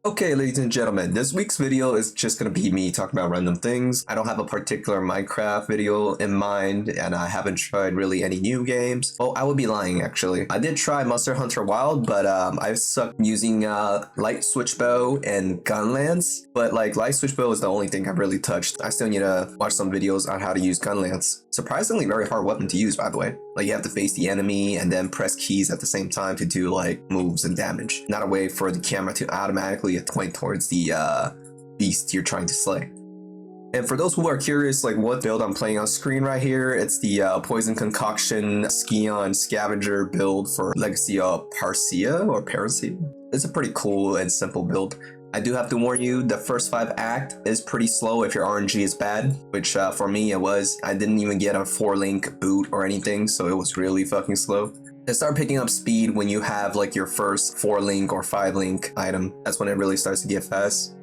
Okay, ladies and gentlemen, this week's video is just going to be me talking about random things. I don't have a particular Minecraft video in mind, and I haven't tried really any new games. Oh, I would be lying, actually. I did try Monster Hunter Wild, but I suck using light switch bow and gun lance. But like light switch bow is the only thing I've really touched. I still need to watch some videos on how to use gun lance. Surprisingly very hard weapon to use, by the way. Like you have to face the enemy and then press keys at the same time to do like moves and damage. Not a way for the camera to automatically point towards the beast you're trying to slay. And for those who are curious, like what build I'm playing on screen right here, it's the Poison Concoction Xian Scavenger build for Legacy of Phrecia or Phrecia. It's a pretty cool and simple build. I do have to warn you, the first 5 act is pretty slow if your RNG is bad, which for me it was. I didn't even get a 4-link boot or anything, so it was really fucking slow. It started picking up speed when you have like your first 4-link or 5-link item. That's when it really starts to get fast.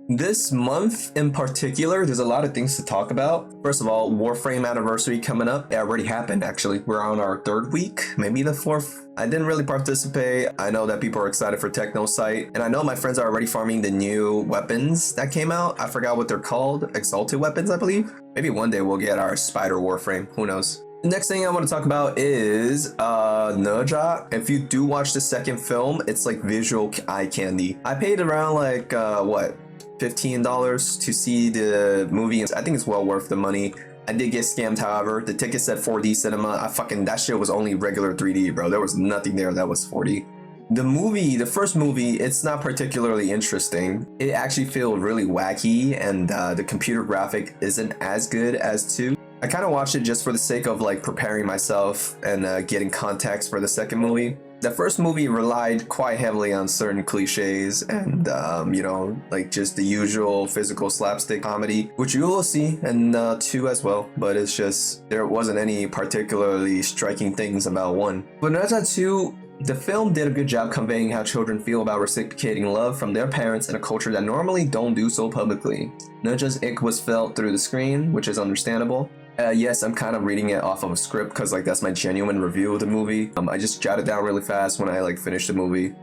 This month in particular, there's a lot of things to talk about. First of all, Warframe anniversary coming up. It already happened, actually. We're on our 3rd week, maybe the 4th. I didn't really participate. I know that people are excited for Techno Site, and I know my friends are already farming the new weapons that came out. I forgot what they're called. Exalted weapons, I believe. Maybe one day we'll get our Spider Warframe. Who knows? The next thing I want to talk about is Ne Zha. If you do watch the second film, it's like visual eye candy. I paid around like what, $15 to see the movie. I think it's well worth the money. I did get scammed, however. The ticket said 4D cinema. That shit was only regular 3D, bro. There was nothing there that was 4D. The first movie, it's not particularly interesting. It actually feels really wacky, and the computer graphic isn't as good as 2. I kind of watched it just for the sake of like preparing myself and getting context for the second movie. The first movie relied quite heavily on certain cliches and, you know, like just the usual physical slapstick comedy, which you will see in 2 as well, but it's just, there wasn't any particularly striking things about 1. But Ne Zha 2, the film did a good job conveying how children feel about reciprocating love from their parents in a culture that normally don't do so publicly. Ne Zha's ick was felt through the screen, which is understandable. Yes, I'm kind of reading it off of a script because like that's my genuine review of the movie. I just jotted down really fast when I like finished the movie.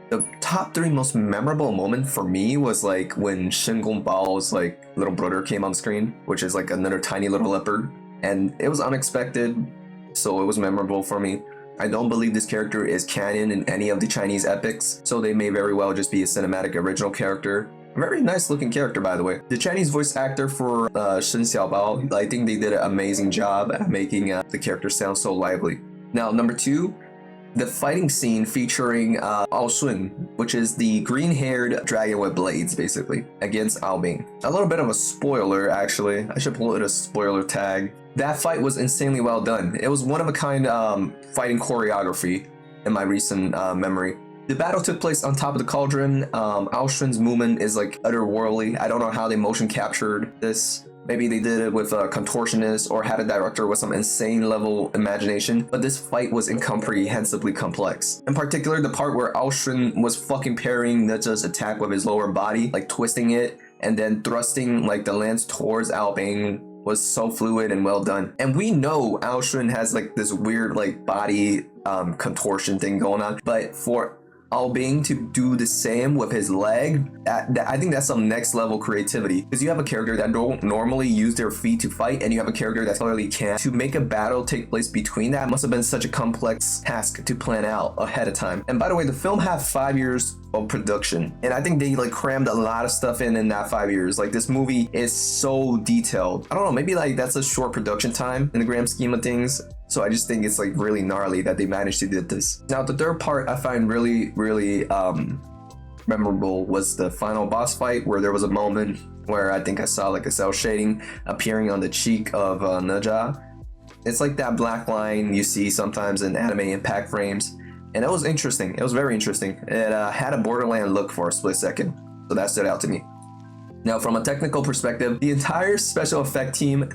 The top 3 most memorable moment for me was like when Shen Gongbao's like little brother came on screen, which is like another tiny little leopard, and it was unexpected, so it was memorable for me. I don't believe this character is canon in any of the Chinese epics, so they may very well just be a cinematic original character. Very nice looking character, by the way. The Chinese voice actor for Shen Xiaobao, I think they did an amazing job at making the character sound so lively. Now, number 2, the fighting scene featuring Shun, which is the green-haired dragon with blades, basically, against Bing. A little bit of a spoiler, actually. I should pull it a spoiler tag. That fight was insanely well done. It was one of a kind fighting choreography in my recent memory. The battle took place on top of the cauldron. Shun's movement is like otherworldly. I don't know how they motion captured this. Maybe they did it with a contortionist or had a director with some insane level imagination, but this fight was incomprehensibly complex. In particular, the part where Shun was fucking parrying Ne Zha's attack with his lower body, like twisting it and then thrusting like the lance towards Bing was so fluid and well done. And we know Shun has like this weird like body contortion thing going on, but for Bing to do the same with his leg, I think that's some next level creativity, because you have a character that don't normally use their feet to fight, and you have a character that clearly can. To make a battle take place between that must have been such a complex task to plan out ahead of time. And by the way, the film had 5 years of production, and I think they like crammed a lot of stuff in that 5 years. Like this movie is so detailed. I don't know, maybe like that's a short production time in the grand scheme of things. So I just think it's like really gnarly that they managed to do this. Now the third part I find really memorable was the final boss fight, where there was a moment where I think I saw like a cell shading appearing on the cheek of Ne Zha. It's like that black line you see sometimes in anime impact frames, and it was interesting. It was very interesting. It had a Borderland look for a split second, so that stood out to me. Now, from a technical perspective, the entire special effect team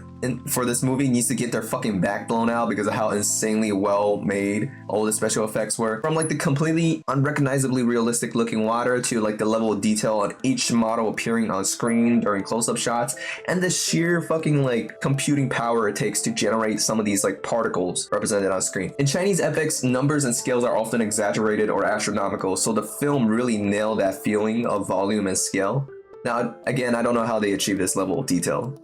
for this movie needs to get their fucking back blown out because of how insanely well made all the special effects were. From like the completely unrecognizably realistic looking water to like the level of detail on each model appearing on screen during close-up shots, and the sheer fucking like computing power it takes to generate some of these like particles represented on screen. In Chinese epics, numbers and scales are often exaggerated or astronomical, so the film really nailed that feeling of volume and scale. Now, again, I don't know how they achieve this level of detail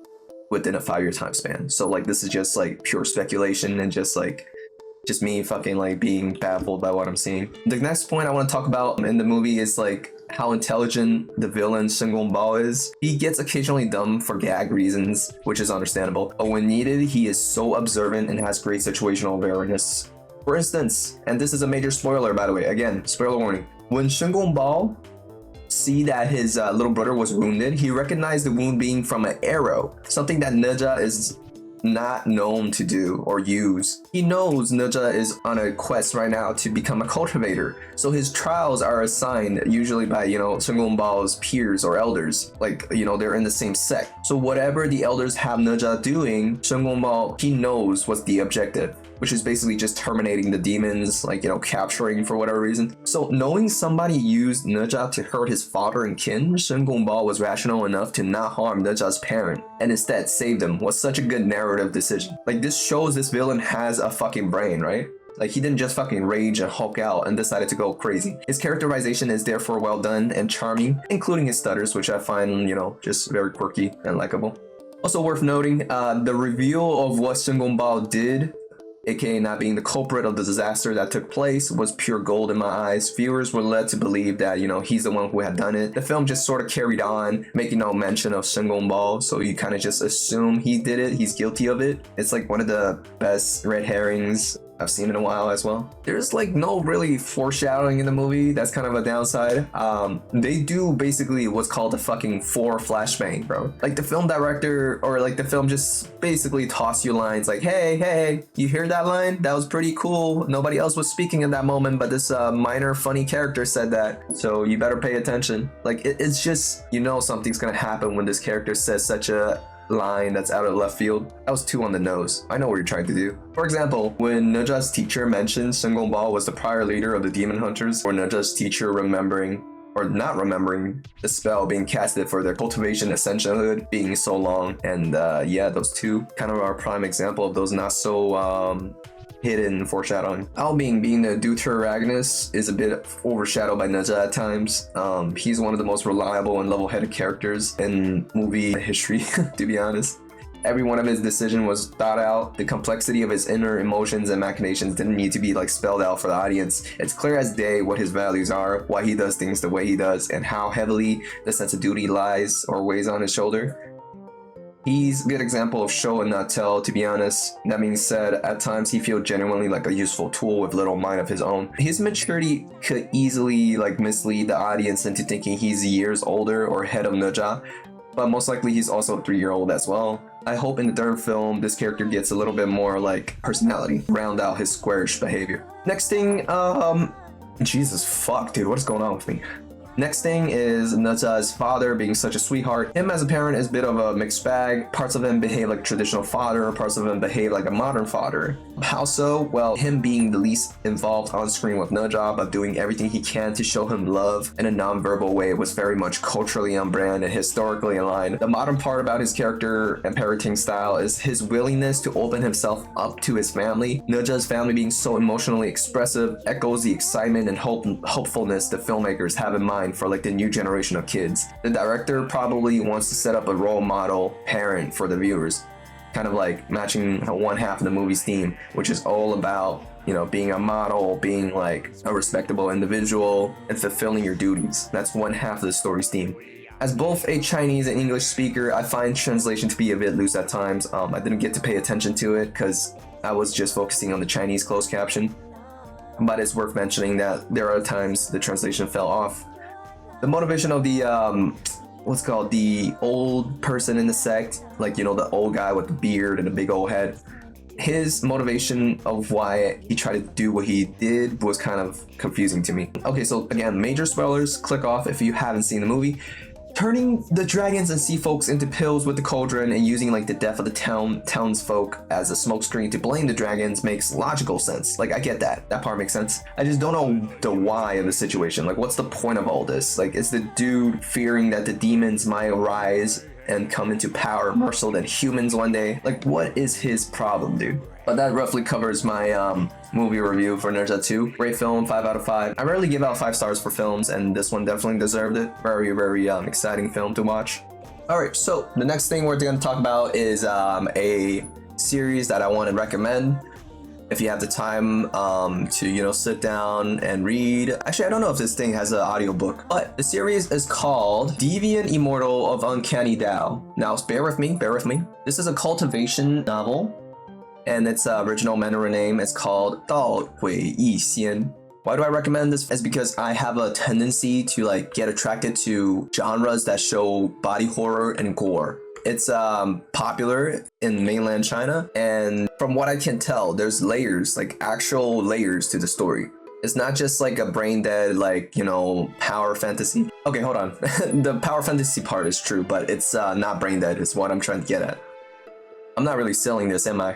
within a 5-year time span. So like, this is just like pure speculation and just me fucking like being baffled by what I'm seeing. The next point I want to talk about in the movie is like how intelligent the villain Shen Gongbao is. He gets occasionally dumb for gag reasons, which is understandable, but when needed, he is so observant and has great situational awareness. For instance, and this is a major spoiler by the way, again, spoiler warning, when Shen Gongbao see that his little brother was wounded, he recognized the wound being from an arrow, something that Ne Zha is not known to do or use. He knows Ne Zha is on a quest right now to become a cultivator, so his trials are assigned usually by, you know, Shen Gongbao's peers or elders, like, you know, they're in the same sect. So whatever the elders have Ne Zha doing, Shen Gongbao, he knows what's the objective, which is basically just terminating the demons, like, you know, capturing for whatever reason. So knowing somebody used Ne Zha to hurt his father and kin, Shen Gongbao was rational enough to not harm Ne Zha's parent and instead save them was such a good narrative decision. Like, this shows this villain has a fucking brain, right? Like, he didn't just fucking rage and hulk out and decided to go crazy. His characterization is therefore well done and charming, including his stutters, which I find, you know, just very quirky and likable. Also worth noting, the reveal of what Shen Gongbao did, aka not being the culprit of the disaster that took place, was pure gold in my eyes. Viewers were led to believe that, you know, he's the one who had done it. The film just sort of carried on, making no mention of Shen Gongbao, so you kind of just assume he did it, he's guilty of it. It's like one of the best red herrings I've seen in a while as well. There's like no really foreshadowing in the movie. That's kind of a downside. They do basically what's called a fucking 4 flashbang, bro. Like the film director or like the film just basically toss you lines like, hey, you hear that line? That was pretty cool. Nobody else was speaking in that moment, but this minor funny character said that, so you better pay attention. Like it's just, you know, something's gonna happen when this character says such a line that's out of left field. That was too on the nose. I know what you're trying to do. For example, when Ne Zha's teacher mentioned Shen Gongbao was the prior leader of the demon hunters, or Ne Zha's teacher remembering or not remembering the spell being casted for their cultivation ascensionhood being so long, and yeah, those two kind of are a prime example of those not so hidden foreshadowing. Ao Bing being the deuteragonist is a bit overshadowed by Ne Zha at times. He's one of the most reliable and level-headed characters in movie history, to be honest. Every one of his decisions was thought out. The complexity of his inner emotions and machinations didn't need to be like spelled out for the audience. It's clear as day what his values are, why he does things the way he does, and how heavily the sense of duty lies or weighs on his shoulder. He's a good example of show and not tell, to be honest. That being said, at times he feels genuinely like a useful tool with little mind of his own. His maturity could easily like mislead the audience into thinking he's years older or head of Ne Zha, but most likely he's also a 3-year-old as well. I hope in the third film this character gets a little bit more like personality, round out his squarish behavior. Next thing, Jesus fuck, dude, what is going on with me? Next thing is Ne Zha's father being such a sweetheart. Him as a parent is a bit of a mixed bag. Parts of him behave like a traditional father, parts of him behave like a modern father. How so? Well, him being the least involved on screen with Ne Zha, but doing everything he can to show him love in a non-verbal way was very much culturally on brand and historically aligned. The modern part about his character and parenting style is his willingness to open himself up to his family. Ne Zha's family being so emotionally expressive echoes the excitement and hopefulness the filmmakers have in mind for like the new generation of kids. The director probably wants to set up a role model parent for the viewers, kind of like matching one half of the movie's theme, which is all about, you know, being a model, being like a respectable individual and fulfilling your duties. That's one half of the story's theme. As both a Chinese and English speaker, I find translation to be a bit loose at times. I didn't get to pay attention to it because I was just focusing on the Chinese closed caption, but it's worth mentioning that there are times the translation fell off. The motivation of the what's called the old person in the sect, like, you know, the old guy with the beard and the big old head, his motivation of why he tried to do what he did was kind of confusing to me. Okay, so again, major spoilers, click off if you haven't seen the movie. turning the dragons and sea folks into pills with the cauldron and using like the death of the townsfolk as a smokescreen to blame the dragons makes logical sense. Like, I get that. That part makes sense. I just don't know the why of the situation. Like, what's the point of all this? Like, is the dude fearing that the demons might rise and come into power more so than humans one day? Like, what is his problem, dude? But that roughly covers my movie review for Ne Zha 2. Great film, 5 out of 5. I rarely give out 5 stars for films, and this one definitely deserved it. Very, very exciting film to watch. Alright, so the next thing we're going to talk about is a series that I want to recommend. If you have the time to, you know, sit down and read. Actually, I don't know if this thing has an audiobook, but the series is called Deviant Immortal of Uncanny Dao. Now, bear with me, bear with me. This is a cultivation novel, and its original mandarin name is called 道诡异仙. Why do I recommend this? It's because I have a tendency to like get attracted to genres that show body horror and gore. It's popular in mainland China, and from what I can tell, there's layers, like actual layers to the story. It's not just like a brain dead, like, you know, power fantasy. Okay, hold on. The power fantasy part is true, but it's not brain dead is what I'm trying to get at. I'm not really selling this, am I?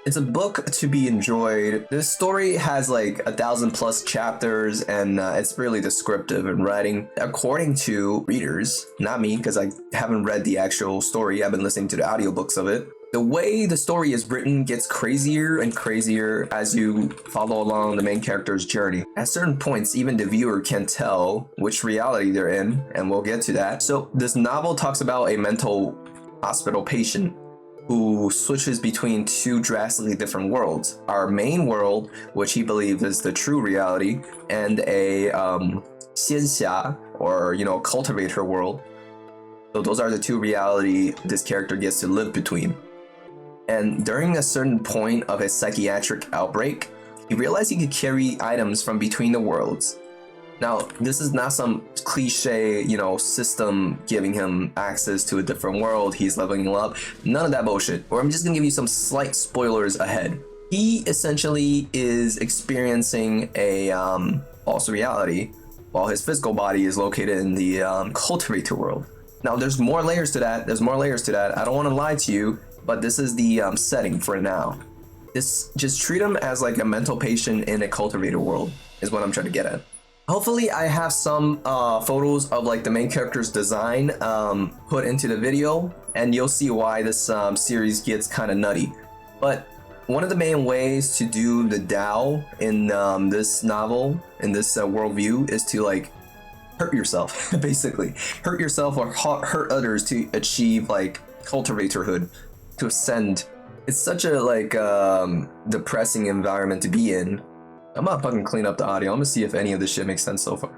It's a book to be enjoyed. This story has like 1,000+ chapters, and it's really descriptive in writing. According to readers, not me, because I haven't read the actual story. I've been listening to the audiobooks of it. The way the story is written gets crazier and crazier as you follow along the main character's journey. At certain points, even the viewer can tell which reality they're in, and we'll get to that. So this novel talks about a mental hospital patient who switches between 2 drastically different worlds. Our main world, which he believes is the true reality, and a Xian Xia, or, you know, cultivator world. So those are the 2 reality this character gets to live between. And during a certain point of his psychiatric outbreak, he realized he could carry items from between the worlds. Now, this is not some cliche, you know, system giving him access to a different world, he's leveling up. None of that bullshit. Or I'm just gonna give you some slight spoilers ahead. He essentially is experiencing a false reality while his physical body is located in the cultivator world. Now, there's more layers to that. There's more layers to that. I don't want to lie to you, but this is the setting for now. Just treat him as like a mental patient in a cultivator world is what I'm trying to get at. Hopefully I have some photos of like the main character's design put into the video, and you'll see why this series gets kind of nutty. But one of the main ways to do the Dao in this novel, in this worldview, is to like hurt yourself, basically. Hurt yourself or hurt others to achieve like cultivatorhood, to ascend. It's such a like depressing environment to be in. I'm gonna fucking clean up the audio. I'm gonna see if any of this shit makes sense so far.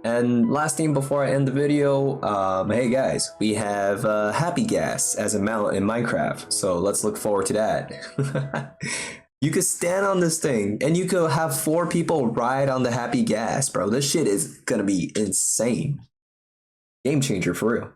And last thing before I end the video, hey guys, we have Happy Gas as a mount in Minecraft, so let's look forward to that. You could stand on this thing, and you could have 4 people ride on the Happy Gas, bro. This shit is gonna be insane. Game changer for real.